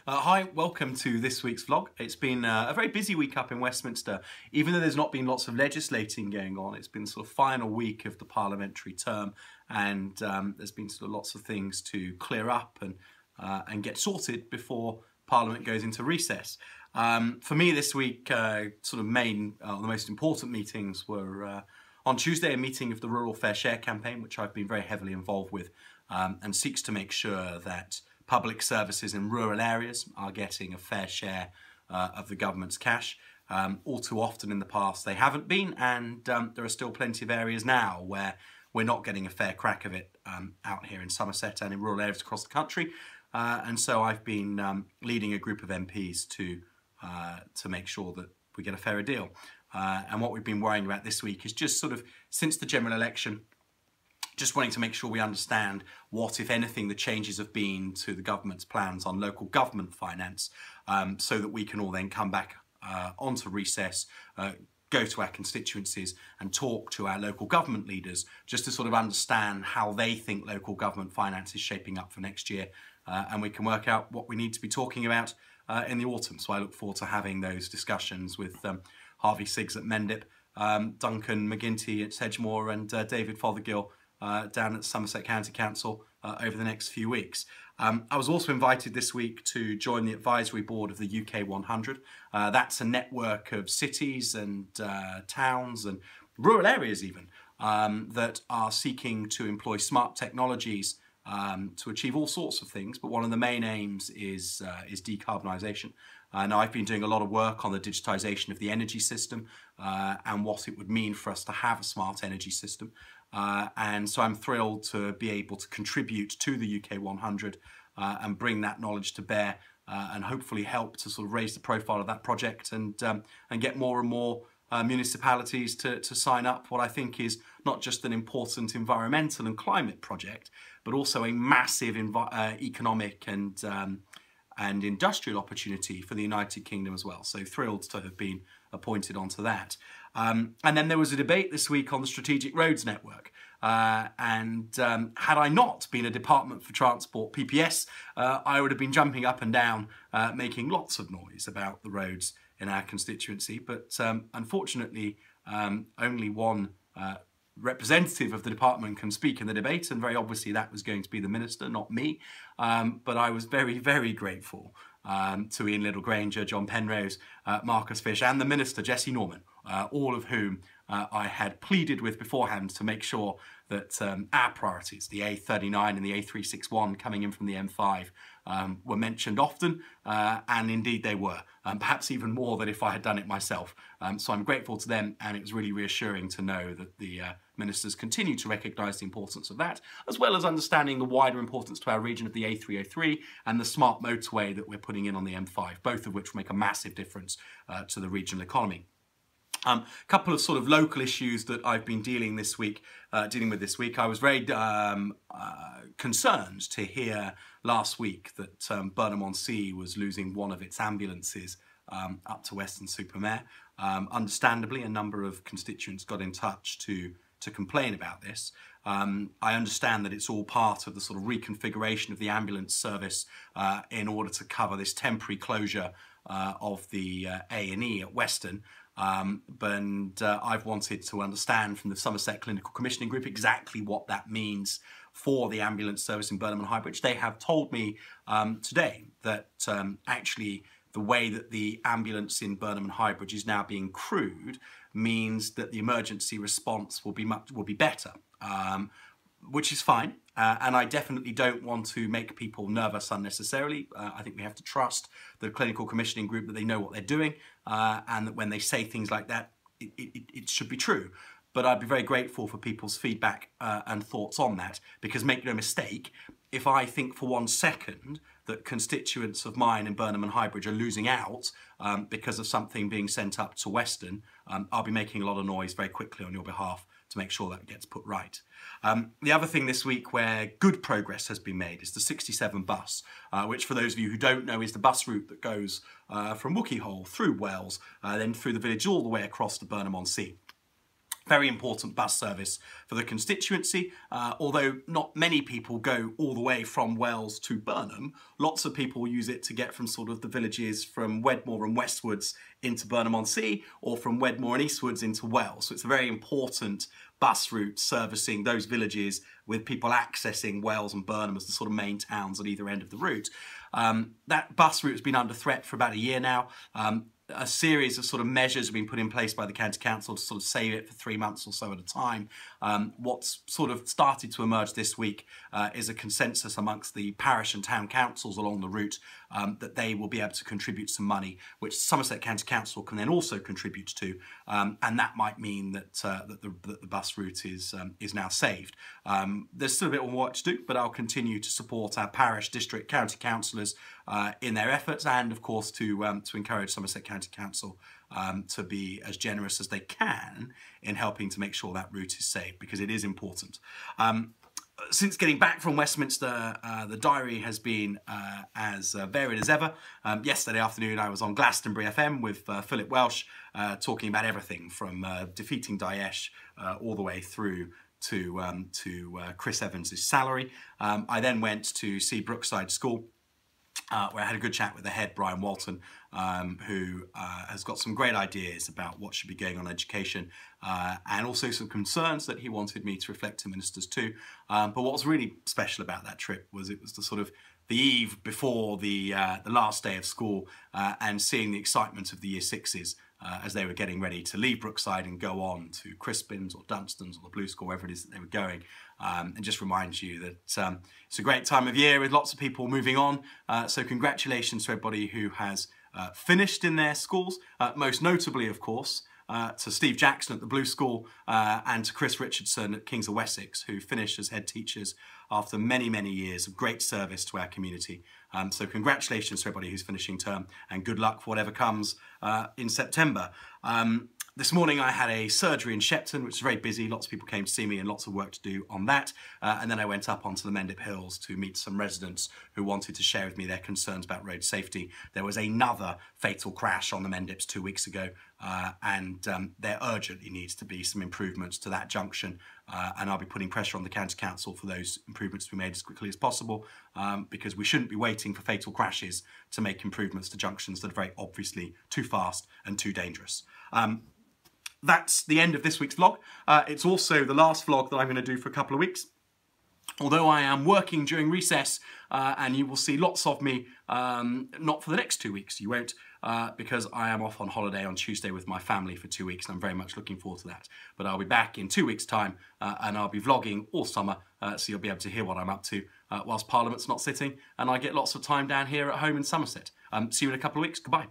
Hi, welcome to this week's vlog. It's been a very busy week up in Westminster. Even though there's not been lots of legislating going on, it's been sort of final week of the parliamentary term, and there's been sort of lots of things to clear up and get sorted before Parliament goes into recess. For me this week, the most important meetings were on Tuesday, a meeting of the Rural Fair Share campaign, which I've been very heavily involved with, and seeks to make sure that public services in rural areas are getting a fair share of the government's cash. All too often in the past they haven't been, and there are still plenty of areas now where we're not getting a fair crack of it out here in Somerset and in rural areas across the country. And so I've been leading a group of MPs to make sure that we get a fairer deal. And what we've been worrying about this week is just sort of, since the general election, just wanting to make sure we understand what, if anything, the changes have been to the government's plans on local government finance, so that we can all then come back onto recess, go to our constituencies and talk to our local government leaders, just to sort of understand how they think local government finance is shaping up for next year, and we can work out what we need to be talking about in the autumn. So I look forward to having those discussions with Harvey Siggs at Mendip, Duncan McGinty at Sedgemoor, and David Fothergill down at Somerset County Council over the next few weeks. I was also invited this week to join the advisory board of the UK 100. That's a network of cities and towns and rural areas even that are seeking to employ smart technologies to achieve all sorts of things, but one of the main aims is decarbonisation. Now, I've been doing a lot of work on the digitisation of the energy system and what it would mean for us to have a smart energy system. And so I'm thrilled to be able to contribute to the UK 100 and bring that knowledge to bear and hopefully help to sort of raise the profile of that project and get more and more municipalities to sign up what I think is not just an important environmental and climate project, but also a massive economic and industrial opportunity for the United Kingdom as well. So thrilled to have been appointed onto that. And then there was a debate this week on the Strategic Roads Network. Had I not been a Department for Transport PPS, I would have been jumping up and down, making lots of noise about the roads in our constituency. But unfortunately, only one representative of the department can speak in the debate, and very obviously that was going to be the Minister, not me. But I was very, very grateful to Ian Littlegranger, John Penrose, Marcus Fish, and the Minister, Jessie Norman, all of whom I had pleaded with beforehand to make sure that our priorities, the A39 and the A361 coming in from the M5, were mentioned often, and indeed they were, perhaps even more than if I had done it myself. So I'm grateful to them, and it was really reassuring to know that the ministers continue to recognise the importance of that, as well as understanding the wider importance to our region of the A303 and the smart motorway that we're putting in on the M5, both of which will make a massive difference to the regional economy. A couple of sort of local issues that I've been dealing with this week. I was very concerned to hear last week that Burnham-on-Sea was losing one of its ambulances up to Weston-super-Mare. Understandably, a number of constituents got in touch to complain about this. I understand that it's all part of the sort of reconfiguration of the ambulance service in order to cover this temporary closure of the A&E at Weston. But I've wanted to understand from the Somerset Clinical Commissioning Group exactly what that means for the ambulance service in Burnham and Highbridge. They have told me today that actually the way that the ambulance in Burnham and Highbridge is now being crewed means that the emergency response will be better, which is fine. And I definitely don't want to make people nervous unnecessarily. I think we have to trust the Clinical Commissioning Group that they know what they're doing, and that when they say things like that, it should be true. But I'd be very grateful for people's feedback and thoughts on that, because make no mistake, if I think for 1 second that constituents of mine in Burnham and Highbridge are losing out because of something being sent up to Weston, I'll be making a lot of noise very quickly on your behalf to make sure that gets put right. The other thing this week where good progress has been made is the 67 bus, which for those of you who don't know is the bus route that goes from Wookey Hole through Wells, then through the village all the way across to Burnham-on-Sea. Very important bus service for the constituency. Although not many people go all the way from Wells to Burnham, lots of people use it to get from sort of the villages from Wedmore and westwards into Burnham-on-Sea, or from Wedmore and eastwards into Wells. So it's a very important bus route servicing those villages, with people accessing Wells and Burnham as the sort of main towns at either end of the route. That bus route has been under threat for about a year now. A series of sort of measures have been put in place by the County Council to sort of save it for 3 months or so at a time. What's sort of started to emerge this week is a consensus amongst the parish and town councils along the route that they will be able to contribute some money, which Somerset County Council can then also contribute to, and that might mean that that the bus route is now saved. There's still a bit more work to do, but I'll continue to support our parish, district, county councillors in their efforts, and of course to encourage Somerset County Council to be as generous as they can in helping to make sure that route is saved, because it is important. Since getting back from Westminster, the diary has been as varied as ever. Yesterday afternoon I was on Glastonbury FM with Philip Welsh, talking about everything from defeating Daesh all the way through to Chris Evans' salary. I then went to see Brookside School, where I had a good chat with the head, Brian Walton, who has got some great ideas about what should be going on in education, and also some concerns that he wanted me to reflect to ministers too. But what was really special about that trip was it was the sort of the eve before the last day of school, and seeing the excitement of the Year Sixes as they were getting ready to leave Brookside and go on to Crispin's or Dunstan's or the Blue School, wherever it is that they were going. And just reminds you that it's a great time of year with lots of people moving on. So congratulations to everybody who has finished in their schools, most notably, of course, to Steve Jackson at the Blue School, and to Chris Richardson at Kings of Wessex, who finished as head teachers after many, many years of great service to our community. So congratulations to everybody who's finishing term, and good luck for whatever comes in September. This morning I had a surgery in Shepton, which was very busy. Lots of people came to see me and lots of work to do on that. And then I went up onto the Mendip Hills to meet some residents who wanted to share with me their concerns about road safety. There was another fatal crash on the Mendips 2 weeks ago, and there urgently needs to be some improvements to that junction. And I'll be putting pressure on the County Council for those improvements to be made as quickly as possible, because we shouldn't be waiting for fatal crashes to make improvements to junctions that are very obviously too fast and too dangerous. That's the end of this week's vlog. It's also the last vlog that I'm going to do for a couple of weeks. Although I am working during recess, and you will see lots of me, not for the next 2 weeks, you won't, because I am off on holiday on Tuesday with my family for 2 weeks, and I'm very much looking forward to that. But I'll be back in 2 weeks' time, and I'll be vlogging all summer, so you'll be able to hear what I'm up to whilst Parliament's not sitting, and I get lots of time down here at home in Somerset. See you in a couple of weeks. Goodbye.